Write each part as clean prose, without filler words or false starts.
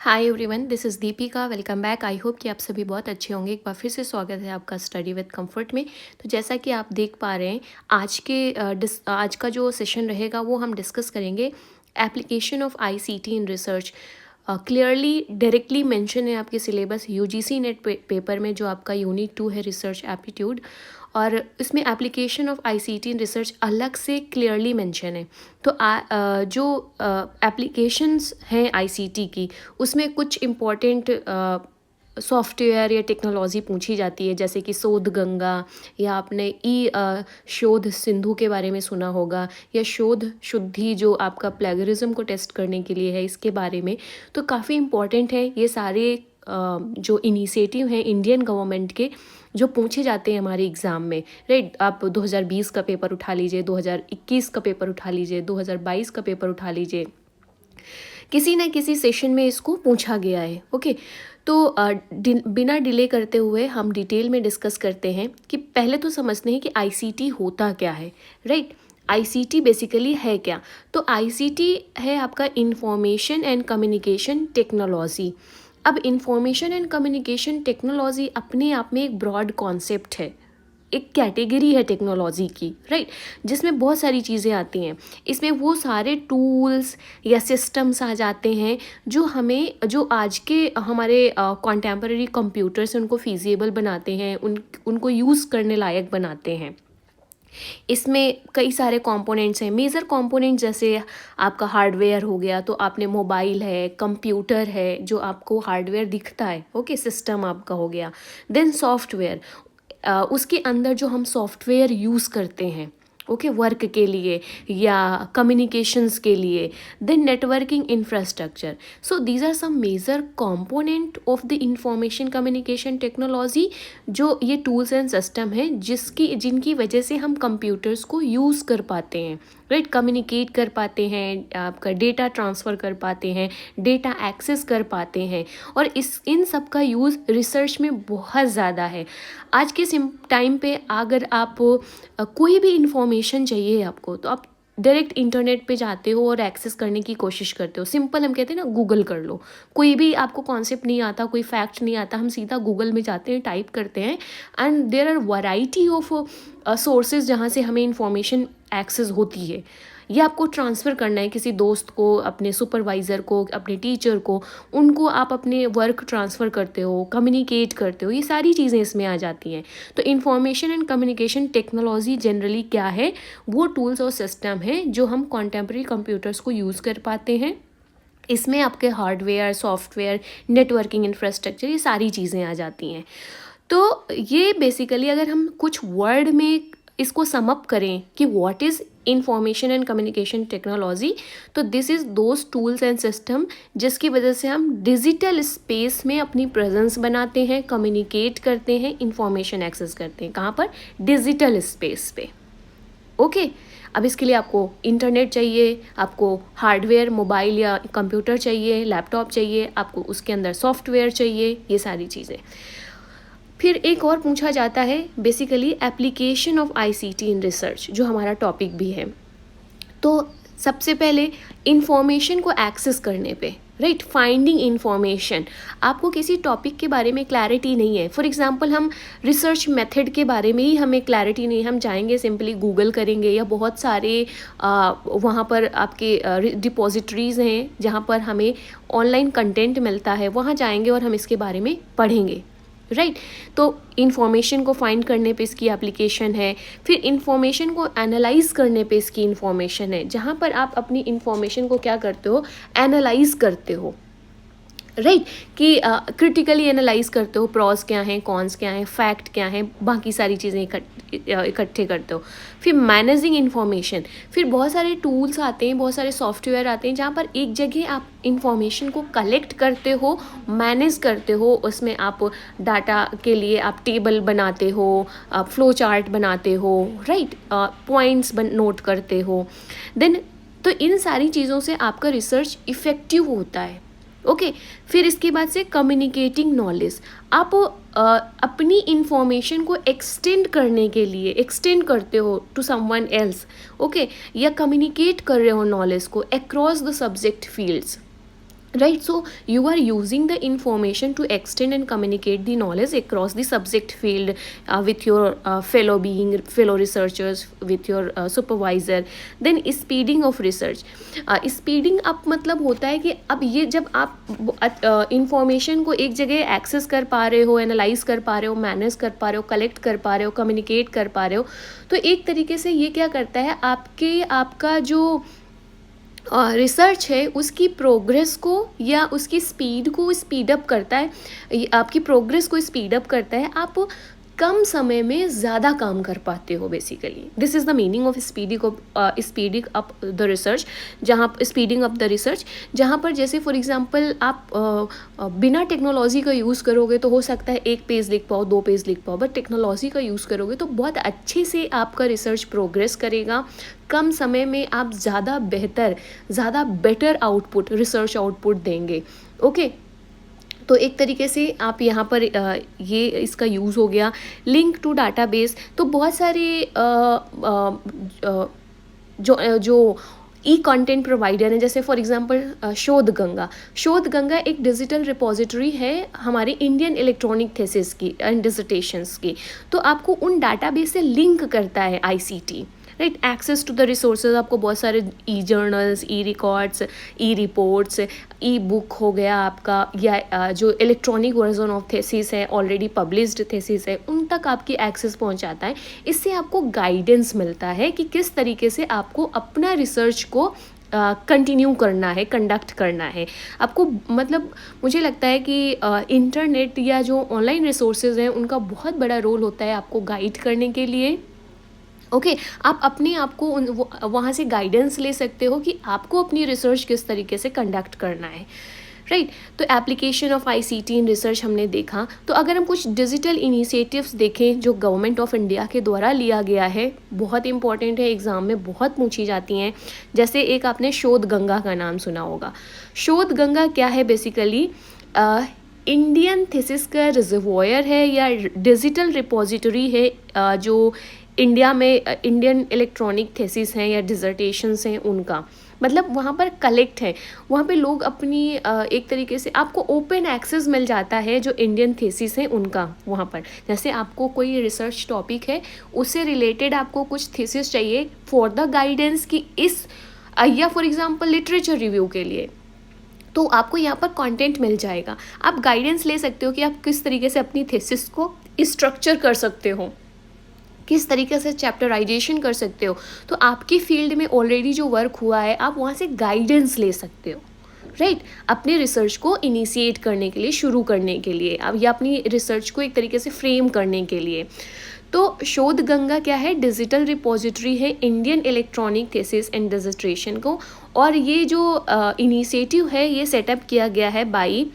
Hi everyone, this is Deepika. Welcome back. I hope कि आप सभी बहुत अच्छे होंगे। एक बार फिर से स्वागत है आपका स्टडी विद कंफर्ट में। तो जैसा कि आप देख पा रहे हैं, आज का जो सेशन रहेगा वो हम डिस्कस करेंगे application of ICT in research. Clearly directly mention है आपके सिलेबस यूजीसी नेट पेपर में, जो आपका यूनिट 2 है रिसर्च एप्टीट्यूड, और इसमें application of ICT in research अलग से क्लियरली मेंशन है। तो जो एप्लीकेशंस हैं आईसीटी की, उसमें कुछ इम्पॉर्टेंट सॉफ्टवेयर या टेक्नोलॉजी पूछी जाती है, जैसे कि शोध गंगा, या आपने शोध सिंधु के बारे में सुना होगा, या शोध शुद्धि जो आपका प्लेगरिज्म को टेस्ट करने के लिए है, इसके बारे में। तो काफ़ी इम्पॉर्टेंट है ये सारे जो इनिशिएटिव हैं इंडियन गवर्नमेंट के, जो पूछे जाते हैं हमारे एग्ज़ाम में। राइट, आप 2020 का पेपर उठा लीजिए, 2021 का पेपर उठा लीजिए, 2022 का पेपर उठा लीजिए, किसी न किसी सेशन में इसको पूछा गया है। ओके, तो बिना डिले करते हुए हम डिटेल में डिस्कस करते हैं कि पहले तो समझते हैं कि आईसीटी होता क्या है। राइट, आईसीटी बेसिकली है क्या? तो आईसीटी है आपका इंफॉर्मेशन एंड कम्युनिकेशन टेक्नोलॉजी। अब इंफॉर्मेशन एंड कम्युनिकेशन टेक्नोलॉजी अपने आप में एक ब्रॉड कॉन्सेप्ट है, एक कैटेगरी है टेक्नोलॉजी की। राइट, जिसमें बहुत सारी चीज़ें आती हैं। इसमें वो सारे टूल्स या सिस्टम्स आ जाते हैं जो आज के हमारे कॉन्टेम्पररी कंप्यूटर्स उनको फीजिबल बनाते हैं, उनको यूज़ करने लायक बनाते हैं। इसमें कई सारे कंपोनेंट्स हैं। मेजर कंपोनेंट जैसे आपका हार्डवेयर हो गया, तो आपने मोबाइल है, कंप्यूटर है, जो आपको हार्डवेयर दिखता है। ओके, सिस्टम आपका हो गया। देन सॉफ्टवेयर, उसके अंदर जो हम सॉफ्टवेयर यूज़ करते हैं, ओके, वर्क के लिए या कम्युनिकेशंस के लिए। Then networking infrastructure. So these are some major component of the information communication technology, जो ये टूल्स एंड सिस्टम हैं जिनकी वजह से हम कंप्यूटर्स को यूज़ कर पाते हैं। राइट, कम्युनिकेट कर पाते हैं, आपका डेटा ट्रांसफ़र कर पाते हैं, डेटा एक्सेस कर पाते हैं, और इन सब का यूज़ रिसर्च में बहुत ज़्यादा है। आज के टाइम पे अगर आप कोई भी इंफॉर्मेशन चाहिए आपको, तो आप डायरेक्ट इंटरनेट पे जाते हो और एक्सेस करने की कोशिश करते हो। सिंपल हम कहते हैं ना, गूगल कर लो। कोई भी आपको कॉन्सेप्ट नहीं आता, कोई फैक्ट नहीं आता, हम सीधा गूगल में जाते हैं, टाइप करते हैं, and there are variety of sources जहाँ से हमें इंफॉर्मेशन एक्सेस होती है। ये आपको ट्रांसफ़र करना है किसी दोस्त को, अपने सुपरवाइज़र को, अपने टीचर को, उनको आप अपने वर्क ट्रांसफ़र करते हो, कम्युनिकेट करते हो, ये सारी चीज़ें इसमें आ जाती हैं। तो information and communication technology generally क्या है? वो टूल्स और सिस्टम है जो हम कॉन्टेम्पररी कंप्यूटर्स को यूज़ कर पाते हैं। इसमें आपके हार्डवेयर, सॉफ्टवेयर, नेटवर्किंग इंफ्रास्ट्रक्चर, ये सारी चीज़ें आ जाती हैं। तो ये बेसिकली अगर हम कुछ वर्ड में इसको सम अप करें कि what is information and communication technology, तो this is those tools and system जिसकी वजह से हम डिजिटल स्पेस में अपनी प्रेजेंस बनाते हैं, कम्युनिकेट करते हैं, इंफॉर्मेशन एक्सेस करते हैं। कहाँ पर? डिजिटल स्पेस पे। ओके, अब इसके लिए आपको इंटरनेट चाहिए, आपको हार्डवेयर, मोबाइल या कंप्यूटर चाहिए, लैपटॉप चाहिए, आपको उसके अंदर सॉफ्टवेयर चाहिए, ये सारी चीज़ें। फिर एक और पूछा जाता है basically application of ICT in research, जो हमारा टॉपिक भी है। तो सबसे पहले इंफॉर्मेशन को एक्सेस करने पे, राइट, फाइंडिंग इंफॉर्मेशन। आपको किसी टॉपिक के बारे में क्लैरिटी नहीं है, फॉर एग्जांपल हम रिसर्च मेथड के बारे में ही हमें क्लैरिटी नहीं है, हम जाएंगे सिंपली गूगल करेंगे, या बहुत सारे वहाँ पर आपके डिपॉजिटरीज़ हैं जहाँ पर हमें ऑनलाइन कंटेंट मिलता है, वहाँ जाएंगे और हम इसके बारे में पढ़ेंगे। राइट, तो इंफॉर्मेशन को फाइंड करने पे इसकी एप्लीकेशन है। फिर इंफॉर्मेशन को एनालाइज करने पे इसकी इंफॉर्मेशन है, जहाँ पर आप अपनी इंफॉर्मेशन को क्या करते हो? एनालाइज करते हो। राइट, कि क्रिटिकली एनालाइज करते हो, प्रॉस क्या हैं, कॉन्स क्या हैं, फैक्ट क्या हैं, बाकी सारी चीज़ें इकट्ठे करते हो। फिर मैनेजिंग इंफॉर्मेशन, फिर बहुत सारे टूल्स आते हैं, बहुत सारे सॉफ्टवेयर आते हैं, जहाँ पर एक जगह आप इंफॉर्मेशन को कलेक्ट करते हो, मैनेज करते हो। उसमें आप डाटा के लिए आप टेबल बनाते हो, फ्लो चार्ट बनाते हो, राइट, पॉइंट्स नोट करते हो। देन तो इन सारी चीज़ों से आपका रिसर्च इफ़ेक्टिव होता है। ओके, फिर इसके बाद से कम्युनिकेटिंग नॉलेज, आप अपनी इंफॉर्मेशन को एक्सटेंड करने के लिए एक्सटेंड करते हो टू समवन एल्स, ओके, या कम्युनिकेट कर रहे हो नॉलेज को across the subject fields. right? So you are using the information to extend and communicate the knowledge across the subject field, with your fellow researchers, with your supervisor. Then speeding of research, speeding up मतलब होता है कि अब ये जब आप information को एक जगह एक्सेस कर पा रहे हो, एनालाइज कर पा रहे हो, मैनेज कर पा रहे हो, कलेक्ट कर पा रहे हो, कम्युनिकेट कर पा रहे हो, तो एक तरीके से ये क्या करता है, आपका जो रिसर्च है उसकी प्रोग्रेस को या उसकी स्पीड को स्पीड अप करता है, आपकी प्रोग्रेस को स्पीड अप करता है, आप कम समय में ज़्यादा काम कर पाते हो। Basically this is the meaning of speeding up the research, जहाँ पर जैसे फॉर एग्जांपल आप बिना टेक्नोलॉजी का यूज़ करोगे तो हो सकता है 1 पेज लिख पाओ, 2 पेज लिख पाओ, बट टेक्नोलॉजी का यूज़ करोगे तो बहुत अच्छे से आपका रिसर्च प्रोग्रेस करेगा, कम समय में आप ज़्यादा बेटर आउटपुट, रिसर्च आउटपुट देंगे। ओके, तो एक तरीके से आप यहाँ पर ये इसका यूज़ हो गया। लिंक टू डाटाबेस, तो बहुत सारे जो ई कंटेंट प्रोवाइडर हैं, जैसे फॉर एग्जांपल शोध गंगा एक डिजिटल रिपोजिटरी है हमारे इंडियन इलेक्ट्रॉनिक थेसिस की एंड डिसर्टेशंस की, तो आपको उन डाटाबेस से लिंक करता है ICT, right? Access to the resources, आपको बहुत सारे e journals, e records, e reports, e book हो गया आपका, या जो इलेक्ट्रॉनिक वर्जन ऑफ थेसिस है, ऑलरेडी पब्लिश्ड थेसिस है, उन तक आपकी एक्सेस पहुंचाता है। इससे आपको गाइडेंस मिलता है कि किस तरीके से आपको अपना रिसर्च को कंटिन्यू करना है, कंडक्ट करना है आपको। मतलब मुझे लगता है कि इंटरनेट या जो ऑनलाइन रिसोर्सेज हैं उनका बहुत बड़ा रोल होता है आपको गाइड करने के लिए। ओके, आप अपने आप को वहाँ से गाइडेंस ले सकते हो कि आपको अपनी रिसर्च किस तरीके से कंडक्ट करना है, राइट? तो application of ICT in research हमने देखा। तो अगर हम कुछ डिजिटल इनिशिएटिव्स देखें जो गवर्नमेंट ऑफ इंडिया के द्वारा लिया गया है, बहुत इंपॉर्टेंट है, एग्ज़ाम में बहुत पूछी जाती हैं। जैसे एक आपने शोध गंगा का नाम सुना होगा। शोध गंगा क्या है? बेसिकली इंडियन थीसिस का रिजर्वॉयर है या डिजिटल रिपोजिटरी है, जो इंडिया में इंडियन इलेक्ट्रॉनिक थेसिस हैं या डिसर्टेशंस हैं उनका, मतलब वहाँ पर कलेक्ट है, वहाँ पे लोग अपनी एक तरीके से आपको ओपन एक्सेस मिल जाता है जो इंडियन थेसिस हैं उनका। वहाँ पर जैसे आपको कोई रिसर्च टॉपिक है, उससे रिलेटेड आपको कुछ थेसिस चाहिए फॉर द गाइडेंस की या फॉर एग्जांपल लिटरेचर रिव्यू के लिए, तो आपको यहाँ पर कंटेंट मिल जाएगा। आप गाइडेंस ले सकते हो कि आप किस तरीके से अपनी थेसिस को स्ट्रक्चर कर सकते हो, किस तरीके से चैप्टराइजेशन कर सकते हो। तो आपकी फील्ड में ऑलरेडी जो वर्क हुआ है आप वहाँ से गाइडेंस ले सकते हो, राइट? अपने रिसर्च को इनिशिएट करने के लिए, शुरू करने के लिए, अब या अपनी रिसर्च को एक तरीके से फ्रेम करने के लिए। तो शोध गंगा क्या है? डिजिटल रिपोजिटरी है Indian electronic thesis and dissertation को, और ये जो इनिशिएटिव है ये सेटअप किया गया है बाई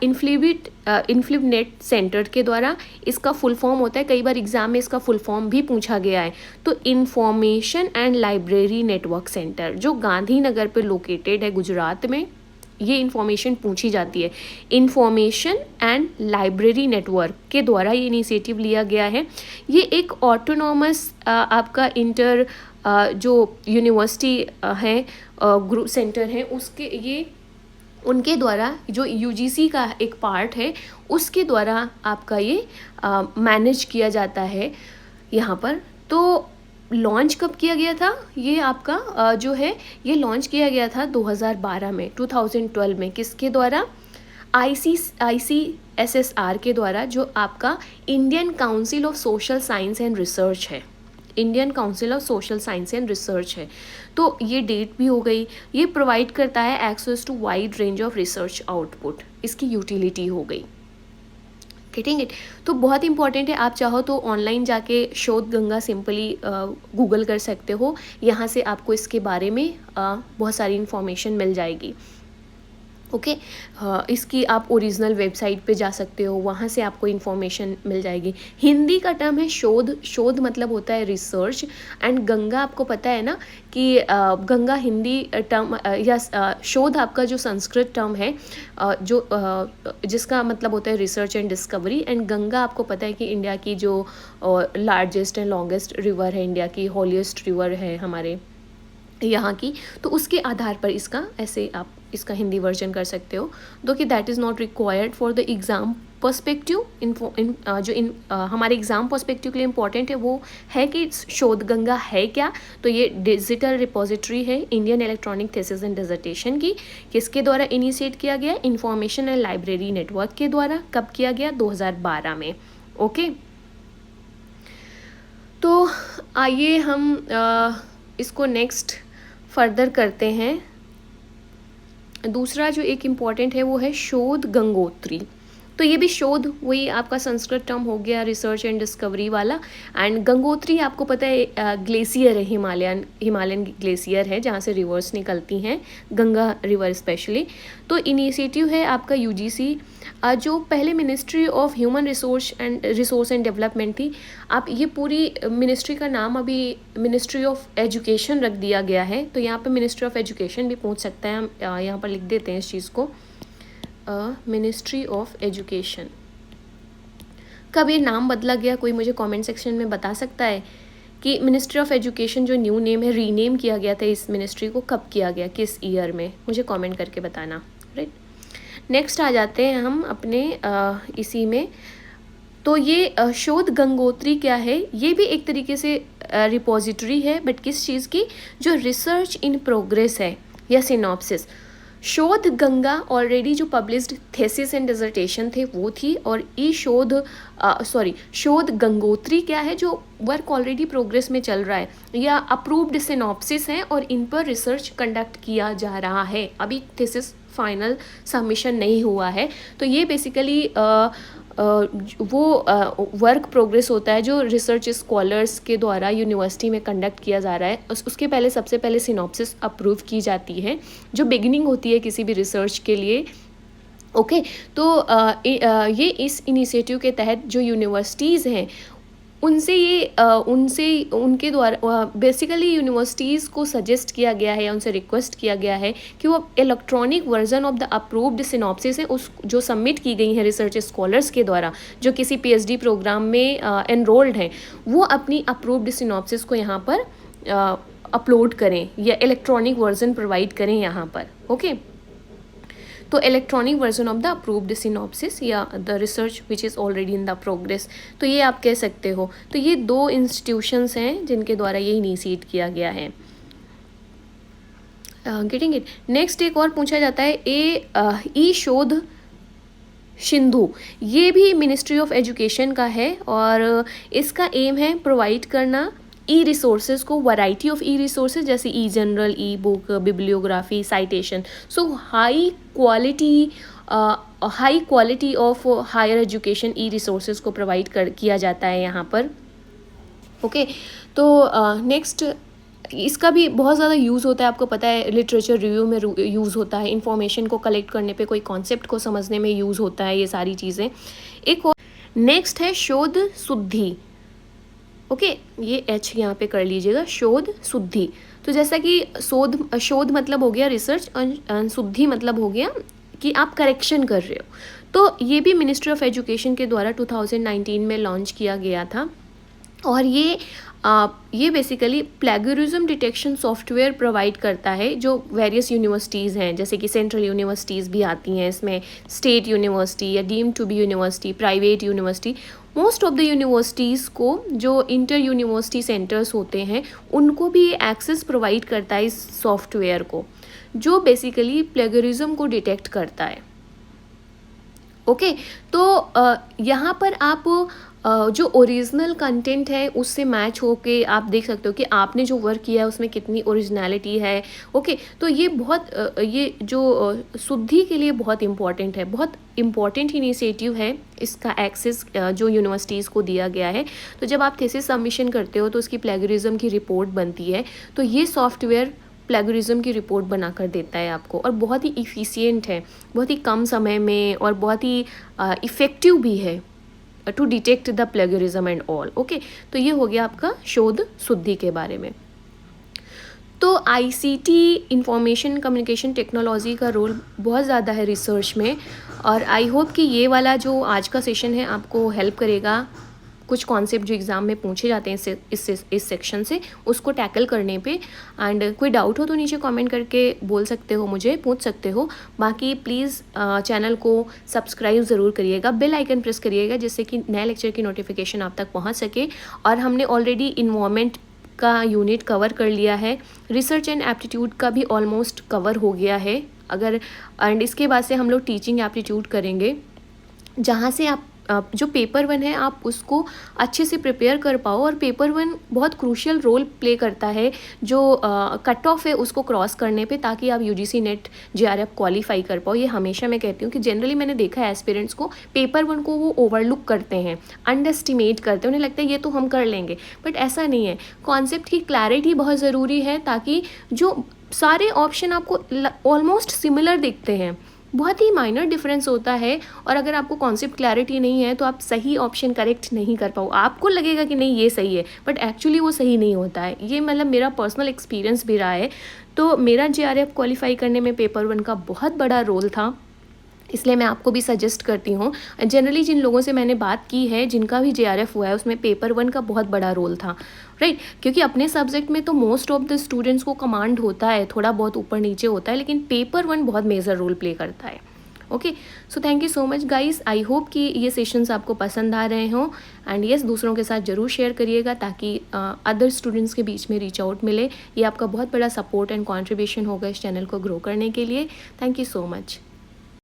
इन्फ्लिबनेट सेंटर के द्वारा। इसका फुल फॉर्म होता है, कई बार एग्जाम में इसका फुल फॉर्म भी पूछा गया है, तो information and library network centre, जो गांधीनगर पे लोकेटेड है गुजरात में, ये इंफॉर्मेशन पूछी जाती है। इंफॉर्मेशन एंड लाइब्रेरी नेटवर्क के द्वारा ये इनिशिएटिव लिया गया है। ये एक ऑटोनॉमस आपका जो यूनिवर्सिटी है, ग्रुप सेंटर है, उनके द्वारा, जो यूजीसी का एक पार्ट है उसके द्वारा आपका ये मैनेज किया जाता है यहाँ पर। तो लॉन्च कब किया गया था? ये आपका जो है ये लॉन्च किया गया था 2012 में, 2012 में। किसके द्वारा? ICSSR के द्वारा, जो आपका Indian Council of Social Science and Research है, Indian Council of Social Science and Research है। तो ये डेट भी हो गई। ये प्रोवाइड करता है access to wide range of research output, इसकी यूटिलिटी हो गई, गेटिंग इट? तो बहुत इंपॉर्टेंट है। आप चाहो तो ऑनलाइन जाके शोध गंगा सिंपली गूगल कर सकते हो, यहाँ से आपको इसके बारे में बहुत सारी इन्फॉर्मेशन मिल जाएगी। ओके, इसकी आप ओरिजिनल वेबसाइट पे जा सकते हो, वहाँ से आपको इन्फॉर्मेशन मिल जाएगी। हिंदी का टर्म है शोध मतलब होता है रिसर्च, एंड गंगा आपको पता है ना कि गंगा हिंदी टर्म या शोध आपका जो संस्कृत टर्म है, जिसका मतलब होता है research and discovery, and Ganga आपको पता है कि इंडिया की जो लार्जेस्ट एंड लॉन्गेस्ट रिवर है, इंडिया की हॉलीएस्ट रिवर है हमारे यहाँ की, तो उसके आधार पर इसका ऐसे आप इसका हिंदी वर्जन कर सकते हो, दो कि that is not required for the exam perspective. हमारे एग्ज़ाम पर्सपेक्टिव के लिए इम्पॉर्टेंट है वो है कि शोध गंगा है क्या। तो ये डिजिटल रिपोजिटरी है Indian electronic thesis and dissertation की। किसके द्वारा इनिशिएट किया गया? इंफॉर्मेशन एंड लाइब्रेरी नेटवर्क के द्वारा। कब किया गया? 2012 में। ओके, तो आइए हम इसको नेक्स्ट फर्दर करते हैं। दूसरा जो एक इम्पॉर्टेंट है वो है शोध गंगोत्री। तो ये भी शोध वही आपका संस्कृत टर्म हो गया, रिसर्च एंड डिस्कवरी वाला। एंड गंगोत्री आपको पता है ग्लेशियर है, हिमालयन ग्लेशियर है जहाँ से रिवर्स निकलती हैं, गंगा रिवर स्पेशली। तो इनिशिएटिव है आपका यूजीसी, जो पहले ministry of human resource and development थी। आप ये पूरी मिनिस्ट्री का नाम अभी मिनिस्ट्री ऑफ एजुकेशन रख दिया गया है। तो यहाँ पे मिनिस्ट्री ऑफ एजुकेशन भी पूछ सकता है, हम यहाँ पर लिख देते हैं इस चीज़ को, मिनिस्ट्री ऑफ एजुकेशन। कब ये नाम बदला गया, कोई मुझे कमेंट सेक्शन में बता सकता है कि मिनिस्ट्री ऑफ एजुकेशन जो न्यू नेम है, रीनेम किया गया था इस मिनिस्ट्री को, कब किया गया, किस ईयर में? मुझे कमेंट करके बताना। राइट, नेक्स्ट आ जाते हैं हम अपने इसी में। तो ये शोध गंगोत्री क्या है? ये भी एक तरीके से रिपोजिटरी है, बट किस चीज़ की? जो रिसर्च इन प्रोग्रेस है या सिनॉप्सिस। शोध गंगा ऑलरेडी जो पब्लिश्ड थेसिस एंड डिसर्टेशन थे वो थी, और शोध गंगोत्री क्या है? जो वर्क ऑलरेडी प्रोग्रेस में चल रहा है या अप्रूव्ड सिनॉप्सिस हैं और इन पर रिसर्च कंडक्ट किया जा रहा है। अभी थेसिस फाइनल सबमिशन नहीं हुआ है। तो ये बेसिकली वो वर्क प्रोग्रेस होता है जो रिसर्च स्कॉलर्स के द्वारा यूनिवर्सिटी में कंडक्ट किया जा रहा है। उसके पहले सबसे पहले सिनॉप्सिस अप्रूव की जाती है, जो बिगिनिंग होती है किसी भी रिसर्च के लिए। ओके, तो ये इस इनिशिएटिव के तहत जो यूनिवर्सिटीज़ हैं उनके द्वारा बेसिकली यूनिवर्सिटीज़ को सजेस्ट किया गया है या उनसे रिक्वेस्ट किया गया है कि वो electronic version of the approved synopsis है उस जो सबमिट की गई हैं रिसर्च स्कॉलर्स के द्वारा, जो किसी पीएचडी प्रोग्राम में एनरोल्ड हैं, वो अपनी अप्रूव्ड सिनॉप्सिस को यहाँ पर अपलोड करें या इलेक्ट्रॉनिक वर्जन प्रोवाइड करें यहाँ पर। ओके, तो electronic version of the approved synopsis या the research which is already in the progress, तो ये आप कह सकते हो। तो ये दो इंस्टीट्यूशंस हैं जिनके द्वारा ये इनिशिएट किया गया है। Getting it. नेक्स्ट एक और पूछा जाता है ई शोध सिंधु। ये भी मिनिस्ट्री ऑफ एजुकेशन का है और इसका एम है प्रोवाइड करना ई रिसोर्सेज को, वैरायटी ऑफ ई रिसोर्सेज जैसे e journal, e book, bibliography, citation. So high quality of higher education e resources को प्रोवाइड किया जाता है यहाँ पर। ओके, तो नेक्स्ट इसका भी बहुत ज़्यादा यूज़ होता है, आपको पता है लिटरेचर रिव्यू में यूज़ होता है, इन्फॉर्मेशन को कलेक्ट करने पे, कोई कॉन्सेप्ट को समझने में यूज़ होता है ये सारी चीज़ें। एक और नेक्स्ट है शोध शुद्धि। ओके, ये एच यहाँ पे कर लीजिएगा, शोध शुद्धि। तो जैसा कि शोध मतलब हो गया रिसर्च और शुद्धि मतलब हो गया कि आप करेक्शन कर रहे हो। तो ये भी मिनिस्ट्री ऑफ एजुकेशन के द्वारा 2019 में लॉन्च किया गया था और ये basically plagiarism detection software provide करता है जो वेरियस यूनिवर्सिटीज़ हैं, जैसे कि सेंट्रल यूनिवर्सिटीज़ भी आती हैं इसमें, स्टेट यूनिवर्सिटी या deemed to be university, private university. Most of the universities को जो इंटर यूनिवर्सिटी सेंटर्स होते हैं उनको भी एक्सेस प्रोवाइड करता है इस सॉफ्टवेयर को, जो बेसिकली प्लेगरिज्म को डिटेक्ट करता है। ओके, तो यहाँ पर आप जो ओरिजिनल कंटेंट है उससे मैच होके आप देख सकते हो कि आपने जो वर्क किया है उसमें कितनी ओरिजिनलिटी है। ओके, तो ये बहुत ये जो शुद्धि के लिए बहुत इम्पॉर्टेंट है, बहुत इम्पॉर्टेंट इनिशिएटिव है। इसका एक्सेस जो यूनिवर्सिटीज़ को दिया गया है, तो जब आप थीसिस सबमिशन करते हो तो उसकी प्लेगरिज्म की रिपोर्ट बनती है, तो ये सॉफ्टवेयर प्लेगरिज्म की रिपोर्ट बनाकर देता है आपको, और बहुत ही इफ़िशियंट है, बहुत ही कम समय में, और बहुत ही इफ़ेक्टिव भी है to detect the plagiarism and all. Okay, तो ये हो गया आपका शोध शुद्धि के बारे में। तो आईसीटी इंफॉर्मेशन कम्युनिकेशन टेक्नोलॉजी का रोल बहुत ज़्यादा है रिसर्च में, और आई होप कि ये वाला जो आज का सेशन है आपको हेल्प करेगा कुछ कॉन्सेप्ट जो एग्ज़ाम में पूछे जाते हैं इस सेक्शन से, उसको टैकल करने पे। एंड कोई डाउट हो तो नीचे कमेंट करके बोल सकते हो, मुझे पूछ सकते हो। बाकी प्लीज़ चैनल को सब्सक्राइब ज़रूर करिएगा, बेल आइकन प्रेस करिएगा, जिससे कि नए लेक्चर की नोटिफिकेशन आप तक पहुंच सके। और हमने ऑलरेडी इन्वायरमेंट का यूनिट कवर कर लिया है, रिसर्च एंड एप्टीट्यूड का भी ऑलमोस्ट कवर हो गया है। अगर एंड इसके बाद से हम लोग टीचिंग एप्टीट्यूड करेंगे, जहाँ से आप जो पेपर 1 है आप उसको अच्छे से प्रिपेयर कर पाओ। और पेपर 1 बहुत क्रूशियल रोल प्ले करता है जो कट ऑफ है उसको क्रॉस करने पे, ताकि आप यूजीसी नेट जेआरएफ क्वालिफाई कर पाओ। ये हमेशा मैं कहती हूँ कि जनरली मैंने देखा है एस्पिरेंट्स को पेपर 1 को वो ओवरलुक करते हैं, अंडर एस्टिमेट करते हैं, उन्हें लगता है ये तो हम कर लेंगे, बट ऐसा नहीं है। कॉन्सेप्ट की क्लैरिटी बहुत ज़रूरी है, ताकि जो सारे ऑप्शन आपको ऑलमोस्ट सिमिलर दिखते हैं, बहुत ही माइनर डिफरेंस होता है। और अगर आपको कॉन्सेप्ट क्लैरिटी नहीं है तो आप सही ऑप्शन करेक्ट नहीं कर पाओ। आपको लगेगा कि नहीं ये सही है, बट एक्चुअली वो सही नहीं होता है। ये मतलब मेरा पर्सनल एक्सपीरियंस भी रहा है। तो मेरा जेआरएफ क्वालिफाई करने में पेपर 1 का बहुत बड़ा रोल था, इसलिए मैं आपको भी सजेस्ट करती हूँ। जनरली जिन लोगों से मैंने बात की है जिनका भी जेआरएफ हुआ है, उसमें पेपर 1 का बहुत बड़ा रोल था, राइट। क्योंकि अपने सब्जेक्ट में तो मोस्ट ऑफ द स्टूडेंट्स को कमांड होता है, थोड़ा बहुत ऊपर नीचे होता है, लेकिन पेपर 1 बहुत मेजर रोल प्ले करता है। Okay, so thank you so much guys. I hope कि ये सेशंस आपको पसंद आ रहे हों। एंड यस, दूसरों के साथ ज़रूर शेयर करिएगा, ताकि अदर स्टूडेंट्स के बीच में रीच आउट मिले। ये आपका बहुत बड़ा सपोर्ट एंड कॉन्ट्रीब्यूशन होगा इस चैनल को ग्रो करने के लिए। Thank you so much.